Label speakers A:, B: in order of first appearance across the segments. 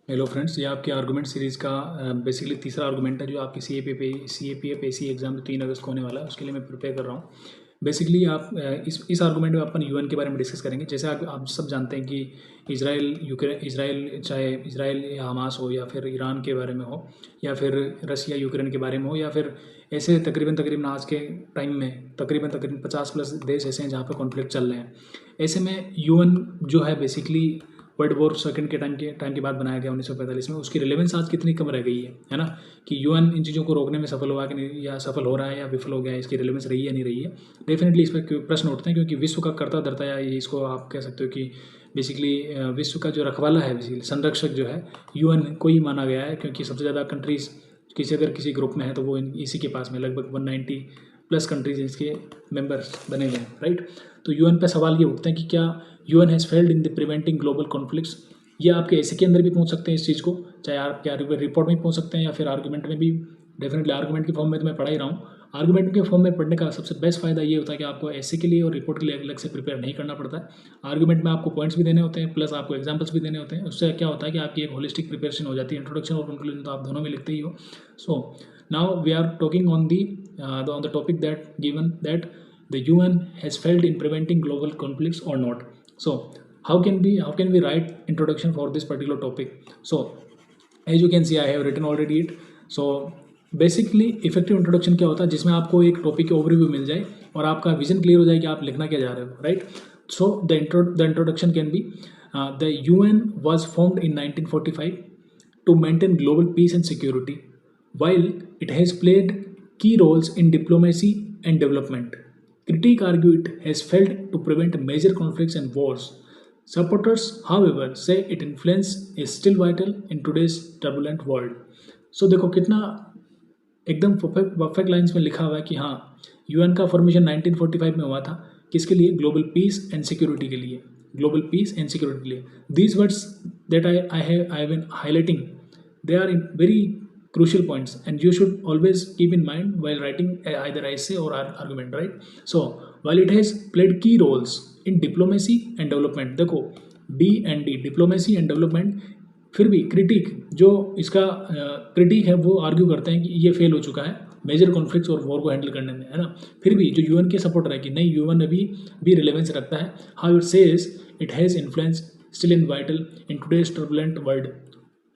A: Hello friends, ये आपके argument series का बेसिकली तीसरा आर्गुमेंट है जो आपकी CAPF AC एग्जाम जो 3 अगस्त को होने वाला है उसके लिए मैं प्रिपेयर कर रहा हूँ। बेसिकली आप इस आर्गुमेंट में अपन यूएन के बारे में डिस्कस करेंगे। जैसे आप सब जानते हैं कि इसराइल चाहे इसराइल या हमास हो या फिर ईरान के बारे में हो या फिर रसिया यूक्रेन के बारे में हो या फिर ऐसे तकरीबन आज के टाइम में तकरीबन 50+ देश ऐसे हैं जहाँ पर कॉन्फ्लिक्ट चल रहे हैं। ऐसे में यूएन जो है बेसिकली वर्ल्ड वॉर सेकंड के टाइम के बाद बनाया गया 1945 में। उसकी रिलेवेंस आज कितनी कम रह गई है ना, कि यूएन इन चीज़ों को रोकने में सफल हुआ कि नहीं, या सफल हो रहा है या विफल हो गया है, इसकी रिलेवेंस रही है या नहीं रही है। डेफिनेटली इस पर प्रश्न उठते हैं क्योंकि विश्व का कर्ता धर्ता या ये इसको आप कह सकते हो कि बेसिकली विश्व का जो रखवाला है, बेसिकली संरक्षक जो है यूएन को ही माना गया है, क्योंकि सबसे ज़्यादा कंट्रीज़ अगर किसी ग्रुप में है तो वो इसी के पास में लगभग 190+ कंट्रीज इसके मेंबर्स बने हुए हैं, राइट। तो यूएन पे सवाल ये उठते हैं कि क्या UN has failed in the preventing global conflicts. ये आपके ऐसे के अंदर भी पूछ सकते हैं इस चीज़ को, चाहे आपके रिपोर्ट में पूछ सकते हैं या फिर आर्गूमेंट में भी। डेफिनेटली आर्गूमेंट के फॉर्म में तो मैं पढ़ा ही रहा हूँ। आर्गूमेंट के फॉर्म में पढ़ने का सबसे बेस्ट फायदा ये होता है कि आपको ऐसे के लिए और रिपोर्ट के लिए अलग से प्रिपेयर नहीं करना पड़ता है। आर्गूमेंट में आपको पॉइंट्स भी देने होते हैं, प्लस आपको एग्जाम्पल्स भी देने होते हैं। उससे क्या होता है कि आपकी एक होलिस्टिक प्रिपरेशन हो जाती है। इंट्रोडक्शन और कंक्लूजन तो आप दोनों में लिखते ही हो। So now we are talking on the topic that given that the UN has failed in preventing global conflicts or not. So how can we write introduction for this particular topic? So as you can see, I have written already it. So basically effective introduction क्या होता है, जिसमें आपको एक topic की overview मिल जाए और आपका विजन क्लियर हो जाए कि आप लिखना क्या जा रहे हो, right. So the introduction can be the UN was formed in 1945 to maintain global peace and security, while it has played key roles in diplomacy and development. Critics argue it has failed to prevent major conflicts and wars. Supporters, however, say its influence is still vital in today's turbulent world. So देखो कितना एकदम perfect lines में लिखा हुआ है कि हाँ, UN का फॉर्मेशन 1945 में हुआ था। किसके लिए? ग्लोबल पीस एंड सिक्योरिटी के लिए। ग्लोबल पीस एंड सिक्योरिटी के लिए these words that I have been highlighting, they are in very crucial points and you should always keep in mind while writing either essay or argument, right? So while it has played key roles in diplomacy and development, देखो D and D, diplomacy and development. फिर भी critic जो इसका critic है वो argue करते हैं कि ये फेल हो चुका है मेजर कॉन्फ्लिक्ट्स और वॉर को हैंडल करने में, है ना। फिर भी जो यूएन के सपोर्टर है कि नहीं, यूएन अभी भी रिलेवेंस रखता है। How it says it has influence still in vital in today's turbulent world,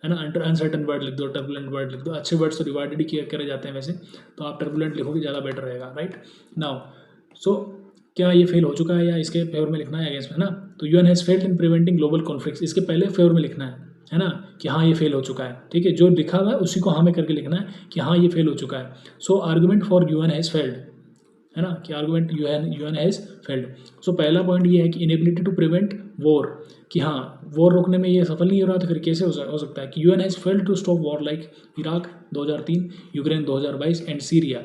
A: है ना। अनसर्टन वर्ड लिख दो, टर्बुलेंट वर्ड लिख दो। अच्छे वर्ड्स तो डिवाइडेड ही किया करे जाते हैं वैसे, तो आप टर्बुलेंट लिखोगे ज़्यादा बेटर रहेगा, राइट। नाउ सो क्या ये फेल हो चुका है या इसके फेवर में लिखना है अगेंस्ट में, है ना। तो UN has failed in preventing global conflicts, इसके पहले फेवर में लिखना है ना, कि हाँ ये फेल हो चुका है। ठीक है, जो लिखा हुआ है उसी को हाँ में करके लिखना है कि हाँ ये फेल हो चुका है। So argument for UN has failed, है ना, कि argument UN has failed. So पहला पॉइंट ये है कि इनेबिलिटी टू प्रिवेंट वॉर, कि हाँ वॉर रोकने में ये सफल नहीं हो रहा, तो फिर कैसे हो सकता है कि UN has failed to stop war like Iraq 2003, Ukraine 2022 and Syria.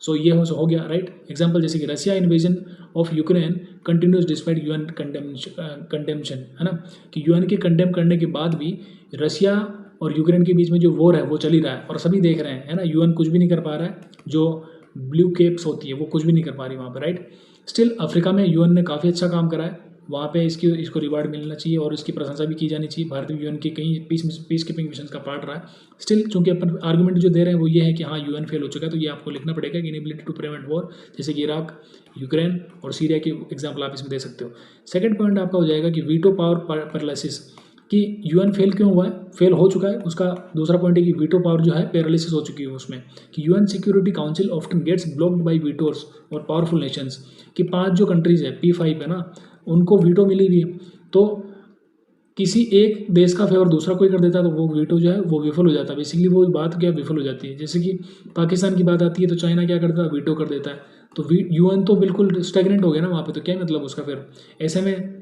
A: So ये हो गया, राइट। एग्जाम्पल जैसे कि Russia invasion of Ukraine continues despite UN condemnation, है ना, कि यूएन के कंडेम करने के बाद भी रसिया और यूक्रेन के बीच में जो वॉर है वो चल ही रहा है और सभी देख रहे हैं, है ना। यूएन कुछ भी नहीं कर पा रहा है, जो ब्लू केप्स होती है वो कुछ भी नहीं कर पा रही वहाँ पे, राइट। स्टिल अफ्रीका में यूएन ने काफ़ी अच्छा काम करा है, वहाँ पे इसको रिवार्ड मिलना चाहिए और इसकी प्रशंसा भी की जानी चाहिए। भारत भी यूएन के कई पीस कीपिंग मिशन का पार्ट रहा है। स्टिल चूंकि अपन आर्गूमेंट जो दे रहे हैं वो ये है कि हाँ यूएन फेल हो चुका है, तो ये आपको लिखना पड़ेगा कि इनेबिलिटी टू प्रिवेंट वॉर, जैसे कि इराक, यूक्रेन और सीरिया के एग्जाम्पल आप इसमें दे सकते हो। सेकंड पॉइंट आपका हो जाएगा कि वीटो पावर पैरालिसिस, कि यूएन फेल क्यों हुआ है, फेल हो चुका है। उसका दूसरा पॉइंट है कि वीटो पावर जो है पैरालिसिस हो चुकी है उसमें, कि UN security council often gets blocked by vetoers और पावरफुल नेशंस, कि 5 जो कंट्रीज है P5 है ना, उनको वीटो मिली हुई है। तो किसी एक देश का फेवर दूसरा कोई कर देता है तो वो वीटो जो है वो विफल हो जाता है। बेसिकली वो बात क्या विफल हो जाती है, जैसे कि पाकिस्तान की बात आती है तो चाइना क्या करता है, वीटो कर देता है। तो यूएन तो बिल्कुल स्टेगनेंट हो गया ना वहाँ पे, तो क्या मतलब उसका। फिर ऐसे में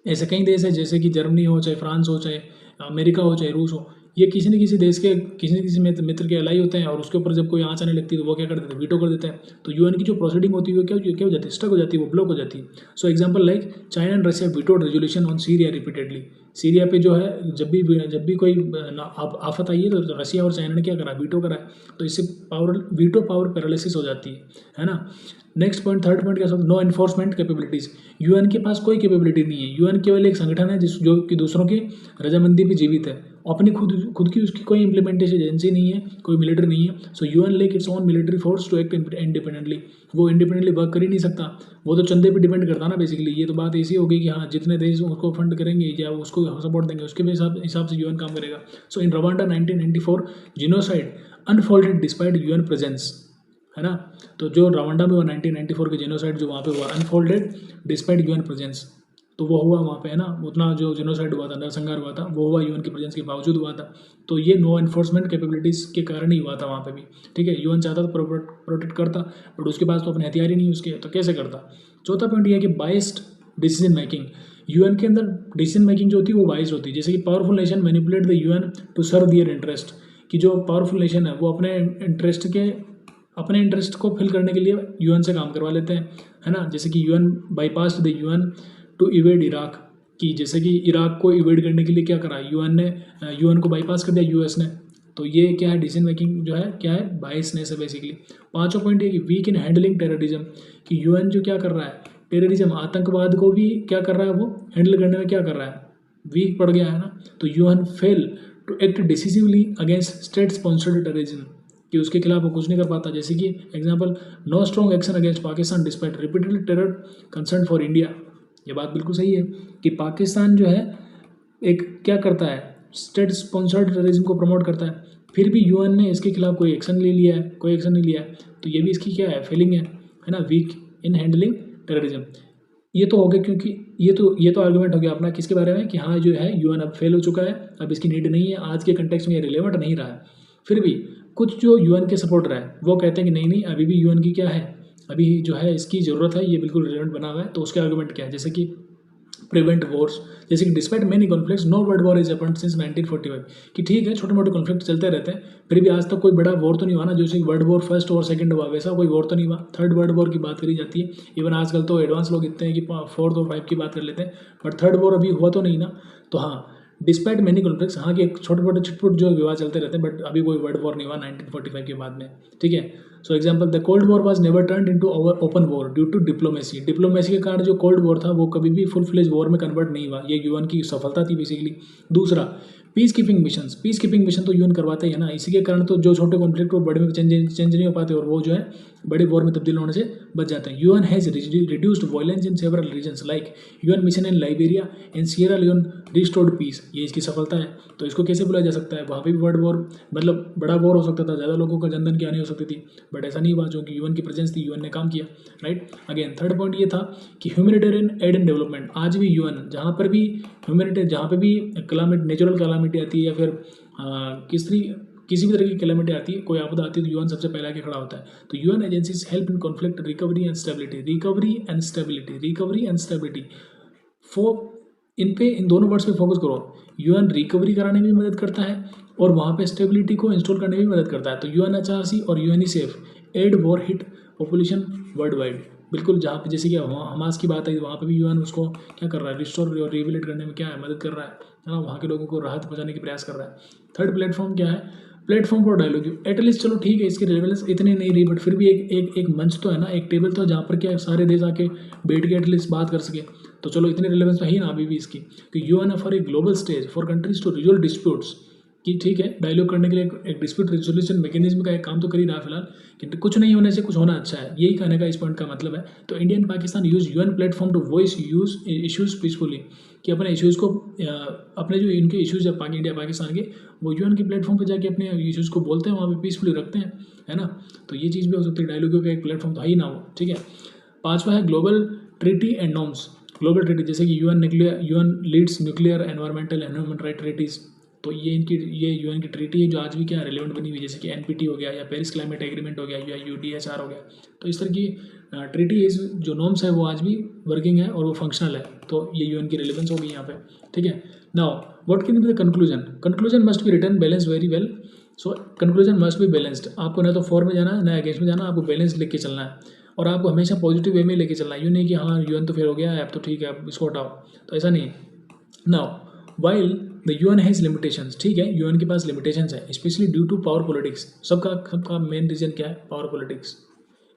A: ऐसे कई देश है जैसे कि जर्मनी हो, चाहे फ्रांस हो, चाहे अमेरिका हो, चाहे रूस हो, ये किसी न किसी देश के किसी न किसी मित्र के अलाई होते हैं और उसके ऊपर जब कोई आँच आने लगती है तो वो क्या कर देते हैं, वीटो कर देते हैं। तो यूएन की जो प्रोसीडिंग होती है वो क्या हो जाती है, स्टक हो जाती है, वो ब्लॉक हो जाती है। So example like China and Russia vetoed resolution on Syria repeatedly. Syria पे जो है जब भी कोई आफत आई है तो रशिया और चाइना ने क्या करा, वीटो करा है। तो इससे वीटो पावर पैरालिसिस हो जाती है ना। नेक्स्ट पॉइंट, थर्ड पॉइंट क्या सब, नो एनफोर्समेंट कैपेबिलिटीज़। यूएन के पास कोई कैपेबिलिटी नहीं है। यूएन केवल एक संगठन है जो कि दूसरों की रजामंदी पे जीवित है। अपनी खुद की उसकी कोई इम्प्लीमेंटेशन एजेंसी नहीं है, कोई मिलिट्री नहीं है। So UN lack its own military force to act independently. वो इंडिपेंडेंटली वर्क कर ही नहीं सकता, वो तो चंदे पे डिपेंड करता ना बेसिकली। ये तो बात ऐसी होगी कि हाँ, जितने देश उसको फंड करेंगे या उसको सपोर्ट देंगे उसके हिसाब से यूएन काम करेगा। So in Rwanda 1994 genocide unfolded despite UN presence, है ना। तो जो रवांडा में हुआ 1994 के जेनोसाइड जो वहाँ पे हुआ अनफोल्डेड डिस्पाइट यूएन प्रेजेंस, तो वो हुआ वहाँ पे, है ना। उतना जो जेनोसाइड हुआ था, नरसंहार हुआ था, वो हुआ यूएन की प्रेजेंस के बावजूद हुआ था। तो ये नो एनफोर्समेंट कैपेबिलिटीज़ के कारण ही हुआ था वहाँ पे भी, ठीक है। यूएन चाहता तो प्रोटेक्ट करता, बट उसके पास तो अपने हथियार ही नहीं उसके, तो कैसे करता। चौथा पॉइंट ये है कि बाइस्ड डिसीजन मेकिंग। यूएन के अंदर डिसीजन मेकिंग जो होती है वो बाइस्ड होती है। जैसे कि powerful nation manipulate the UN to serve their interest, कि जो पावरफुल नेशन है वो अपने इंटरेस्ट को फिल करने के लिए यूएन से काम करवा लेते हैं, है ना। जैसे कि UN bypass the UN to evade Iraq, कि जैसे कि इराक को इवेड करने के लिए क्या करा यूएन ने, यूएन को बाईपास कर दिया यूएस ने। तो ये क्या है, डिसीजन मेकिंग जो है क्या है, बायसनेस है बेसिकली। पांचवा पॉइंट ये कि वीक इन हैंडलिंग टेररिज्म, कि यूएन जो क्या कर रहा है, टेररिज्म आतंकवाद को भी क्या कर रहा है, वो हैंडल करने में क्या कर रहा है, वीक पड़ गया है ना। तो UN fail to act decisively against state sponsored terrorism, कि उसके खिलाफ वो कुछ नहीं कर पाता। जैसे कि example, no strong action against Pakistan despite repeated terror concern for India. ये बात बिल्कुल सही है कि पाकिस्तान जो है एक क्या करता है, स्टेट स्पॉन्सर्ड टेररिज्म को प्रमोट करता है, फिर भी यूएन ने इसके खिलाफ कोई एक्शन नहीं लिया है। तो ये भी इसकी क्या है, फेलिंग है ना, वीक इन हैंडलिंग टेररिज्म। ये तो हो गया, क्योंकि ये तो आर्गुमेंट हो गया अपना किसके बारे में, कि हाँ जो है यूएन अब फेल हो चुका है, अब इसकी नीड नहीं है, आज के कंटेक्स्ट में ये रिलेवेंट नहीं रहा है। फिर भी कुछ जो यूएन के सपोर्टर है वो कहते हैं कि नहीं अभी भी यूएन की क्या है, अभी जो है इसकी ज़रूरत है, ये बिल्कुल रिलेवेंट बना हुआ है। तो उसके आर्गुमेंट क्या है, जैसे कि प्रिवेंट वॉर्स, जैसे कि despite many conflicts no world war is happened since 1945, कि ठीक है छोटे मोटे कॉन्फ्लिक्ट चलते रहते हैं, फिर भी आज तक कोई बड़ा वॉर तो नहीं हुआ ना, जैसे वर्ल्ड वॉर फर्स्ट और सेकंड हुआ वैसा कोई वॉर तो नहीं हुआ। थर्ड वर्ल्ड वॉर की बात करी जाती है, इवन आजकल तो एडवांस लोग इतने हैं कि फोर्थ और फाइव की बात कर लेते हैं, बट थर्ड वॉर अभी हुआ तो नहीं ना। तो हाँ, डिस्पाइट मेनी कॉन्फ्लिक्ट्स, हाँ कि छोटे मोटे छिटपुट जो विवाद चलते रहते हैं, बट अभी कोई वर्ल्ड वॉर नहीं हुआ 1945 के बाद में, ठीक है। So example, the cold war was never turned into open war due to diplomacy के कारण जो कोल्ड वॉर था वो कभी भी फुल फ्लेज वॉर में कन्वर्ट नहीं हुआ। ये यूएन की सफलता थी बेसिकली। दूसरा, पीस कीपिंग मिशन तो यूएन करवाता ही है ना, इसी के कारण तो जो छोटे कॉन्फ्लिक्ट वो बड़े में चेंज नहीं हो पाते, और वो जो है बड़े वॉर में तब्दील होने से बच जाते हैं। UN has reduced violence in several regions like UN mission in Liberia and Sierra Leone restored peace, ये इसकी सफलता है। तो इसको कैसे बुलाया जा सकता है, वहाँ पे भी वर्ल्ड वॉर मतलब बड़ा वॉर हो सकता था, ज़्यादा लोगों का जनधन की हानि हो सकती थी, बट ऐसा नहीं हुआ, जो कि यूएन की प्रेजेंस थी, यूएन ने काम किया, राइट। अगेन थर्ड पॉइंट ये था कि ह्यूमैनिटेरियन एड एंड डेवलपमेंट, आज भी यूएन जहाँ पे भी नेचुरल कैलामिटी आती है या फिर किसी भी तरह की कैलामिटी आती है, कोई आपदा आती है, तो यूएन सबसे पहले आके खड़ा होता है। तो UN agencies help in conflict recovery and stability in दोनों वर्ड्स पे फोकस करो। यूएन रिकवरी कराने में भी मदद करता है और वहाँ पे स्टेबिलिटी को इंस्टॉल करने में भी मदद करता है। तो यूएनएचआरसी और UNICEF aid war hit population worldwide, बिल्कुल जहाँ पे जैसे कि हमास की बात है, वहाँ पे भी यूएन उसको क्या कर रहा है, रिस्टोर और रिबिल्ड करने में क्या है, मदद कर रहा है ना, वहाँ के लोगों को राहत पहुँचाने की प्रयास कर रहा है। थर्ड प्लेटफॉर्म क्या है, प्लेटफॉर्म फॉर डायलॉग। एटलीस्ट चलो ठीक है, इसकी रेलेवेंस इतनी नहीं रही, बट फिर भी एक मंच तो है ना, एक टेबल तो जहाँ पर क्या सारे देश आके बैठ के एटलीस्ट बात कर सके। तो चलो इतनी रिलेवेंस तो है ही ना अभी भी इसकी, कि UN for a global stage for countries to resolve disputes, कि ठीक है डायलॉग करने के लिए एक डिस्प्यूट रिजोल्यूशन मैकेनिज्म का एक काम तो कर ही रहा है फिलहाल, कि कुछ नहीं होने से कुछ होना अच्छा है, यही कहने का इस पॉइंट का मतलब है। तो India and Pakistan use UN platform to voice issues peacefully, कि अपने इश्यूज़ को अपने जो इनके इश्यूज़ है इंडिया पाकिस्तान के, वो यूएन के प्लेटफॉर्म पे जाके अपने इश्यूज़ को बोलते हैं, वहाँ पे पीसफुली रखते हैं, है ना। तो ये चीज़ भी हो सकती है, डायलॉग का एक प्लेटफॉर्म तो है ही ना वो, ठीक है। पांचवा है global treaty and norms. Global treaty जैसे कि UN leads nuclear environmental and human right treaties, तो ये यूएन की ट्रीटी है जो आज भी क्या रिलेवेंट बनी हुई है, जैसे कि एनपीटी हो गया या पेरिस क्लाइमेट एग्रीमेंट हो गया या यूडीएचआर हो गया। तो इस तरह की ट्रीटी जो नॉर्म्स है वो आज भी वर्किंग है और वो फंक्शनल है, तो ये यूएन की रिलेवेंस होगी यहाँ पे, ठीक है। Now what can be the conclusion must be written balance very well. So conclusion must be balanced, आपको ना तो फॉर में जाना है ना अगेंस्ट में जाना, आपको बैलेंस लेके चलना है और आपको हमेशा पॉजिटिव वे में लेके चलना है। यूँ नहीं कि हाँ यूएन तो फेल हो गया है अब तो ठीक है अब इसको हटाओ, तो ऐसा नहीं है। Now while the UN has limitations, ठीक है यूएन के पास लिमिटेशंस है, specially due to power politics. सबका मेन रीजन क्या है, पावर पॉलिटिक्स।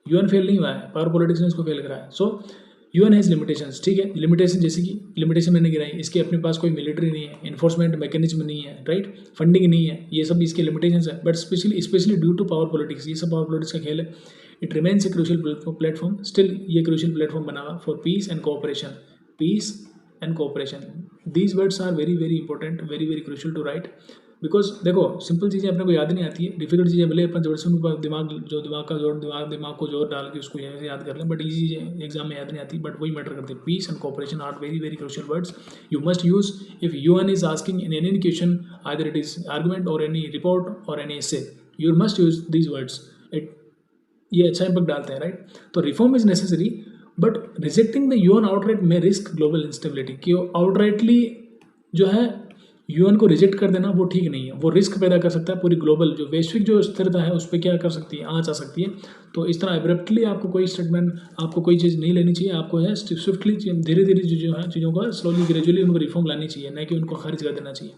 A: यूएन फेल नहीं हुआ है, पावर पॉलिटिक्स ने इसको फेल करा है। सो यूएन हैज़ लिमिटेशंस, ठीक है। लिमिटेशन जैसे कि लिमिटेशन मैंने गिराई, इसके अपने पास कोई मिलिट्री नहीं है, इन्फोर्समेंट मैकेनिज्म नहीं है, राइट, फंडिंग नहीं है, ये सब इसके लिमिटेशंस है। But specially due to power politics, ये सब पावर पॉलिटिक्स का खेल है। It remains a crucial platform, still ये क्रूशियल प्लेटफॉर्म बना हुआ for peace and cooperation, peace and cooperation. These words are very very important, very very crucial to write, because देखो simple चीज़ें अपने को याद नहीं आती है, डिफिकल्ट चीज़ें भले अपन जबरदस्ती उनको दिमाग को जोर डाल के उसको यहाँ से याद कर लें, बट ये चीज़ें एग्जाम में याद नहीं आती, बट वही मैटर करते हैं। Peace and cooperation are very very crucial words you must use if UN is asking in any question, either it is argument or any report or any essay, you must use these words. ये अच्छा impact डालते हैं, right. तो reform is necessary but rejecting the UN outright may risk global instability, कि outrightly जो है UN को reject कर देना वो ठीक नहीं है, वो रिस्क पैदा कर सकता है पूरी ग्लोबल जो वैश्विक जो स्थिरता है उस पर क्या कर सकती है, आँच आ सकती है। तो इस तरह एब्रप्टली आपको कोई स्टेटमेंट, आपको कोई चीज़ नहीं लेनी चाहिए, आपको है स्विफ्टली धीरे धीरे जो है चीज़ों का स्लोली ग्रेजुअली उनको रिफॉर्म लानी चाहिए, न कि उनको खारिज कर देना चाहिए।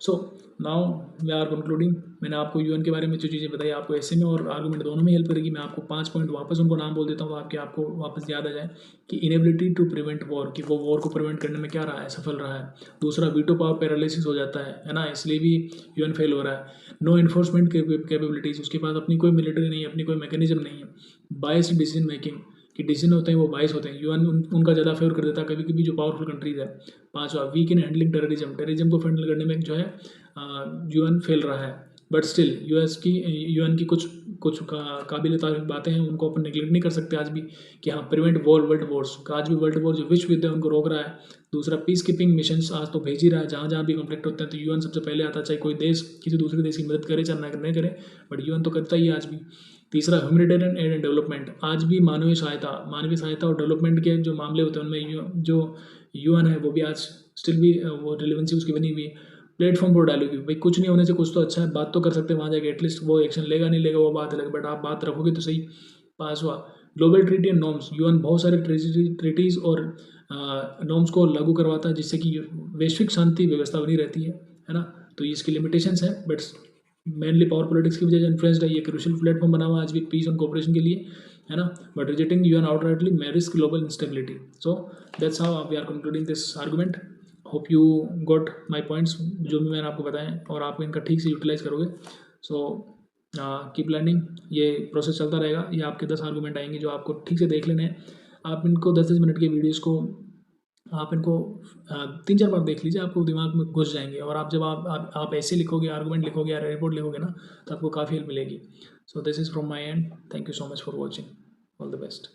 A: So now we are concluding. मैंने आपको यूएन के बारे में जो चीज़ें बताई आपको ऐसे में और आर्गूमेंट दोनों में हेल्प करेगी। मैं आपको 5 पॉइंट वापस उनको नाम बोल देता हूँ, आपको वापस याद आ जाए कि इनेबिलिटी टू प्रिवेंट वॉर, कि वो वॉर को प्रिवेंट करने में क्या रहा है, सफल रहा है। दूसरा, वीटो पावर पैरालिसिस हो जाता है ना, इसलिए भी यूएन फेल हो रहा है। नो इन्फोर्समेंट कैपेबिलिटीज़, उसके पास अपनी कोई मिलिट्री नहीं है, अपनी कोई मैकेनिज्म नहीं है। बायस्ड डिसीजन मेकिंग, कि डिसीजन होते हैं वो बायस होते हैं, यूएन उनका ज़्यादा फेवर कर देता है कभी कभी जो पावरफुल कंट्रीज है। पांचवा, वीक इन हैंडलिंग टेररिज्म को हैंडल करने में जो है यूएन फेल रहा है। बट स्टिल यूएन की कुछ काबिल तारीफ बातें हैं, उनको अपन नेग्लेक्ट नहीं कर सकते आज भी, कि हाँ प्रिवेंट वर्ल्ड वॉर्स, आज भी वर्ल्ड वॉर जो विश्व युद्ध है उनको रोक रहा है। दूसरा, पीस कीपिंग मिशन आज तो भेज ही रहा है, जहाँ जहाँ भी कॉन्फ्लिक्ट होते हैं तो यूएन सबसे पहले आता है, चाहे कोई देश किसी दूसरे देश की मदद करे चाहे न करे, बट यूएन तो करता ही है आज भी। तीसरा, ह्यूमैनिटेरियन एड एंड डेवलपमेंट, आज भी मानवीय सहायता और डेवलपमेंट के जो मामले होते हैं उनमें जो यूएन है वो भी आज स्टिल भी वो रिलेवेंसी उसकी बनी हुई है। प्लेटफॉर्म पर डालोगे भाई, कुछ नहीं होने से कुछ तो अच्छा है, बात तो कर सकते हैं वहाँ जाके, एटलीस्ट वो एक्शन लेगा नहीं लेगा वो बात अलग, बट आप बात रखोगे तो सही। पांचवा, global treaty and norms, UN बहुत सारे ट्रीटीज़ और नॉर्म्स को लागू करवाता है जिससे कि वैश्विक शांति व्यवस्था बनी रहती है ना। तो इसकी लिमिटेशंस है, बट मेनली पावर पॉलिटिक्स की वजह से इन्फ्लुएंस्ड है। ये क्रूशियल प्लेटफॉर्म बना हुआ आज भी पीस एंड कोऑपरेशन के लिए, है ना। But rejecting UN outrightly may risk global instability. So that's how we are concluding this argument. Hope you got my points, जो भी मैंने आपको बताएं, और आप इनका ठीक से यूटिलाइज करोगे। सो कीप लर्निंग, ये प्रोसेस चलता रहेगा। ये आपके 10 आर्गूमेंट आएंगे जो आपको ठीक से देख लेने हैं। आप इनको 10-10 मिनट के वीडियोज़ को आप इनको 3-4 बार देख लीजिए, आपको दिमाग में घुस जाएंगे। और आप जब आप ऐसे लिखोगे, आर्गूमेंट लिखोगे या रिपोर्ट लिखोगे ना, तो आपको काफ़ी हेल्प मिलेगी। So this is from my and, thank you so much for watching, all the best.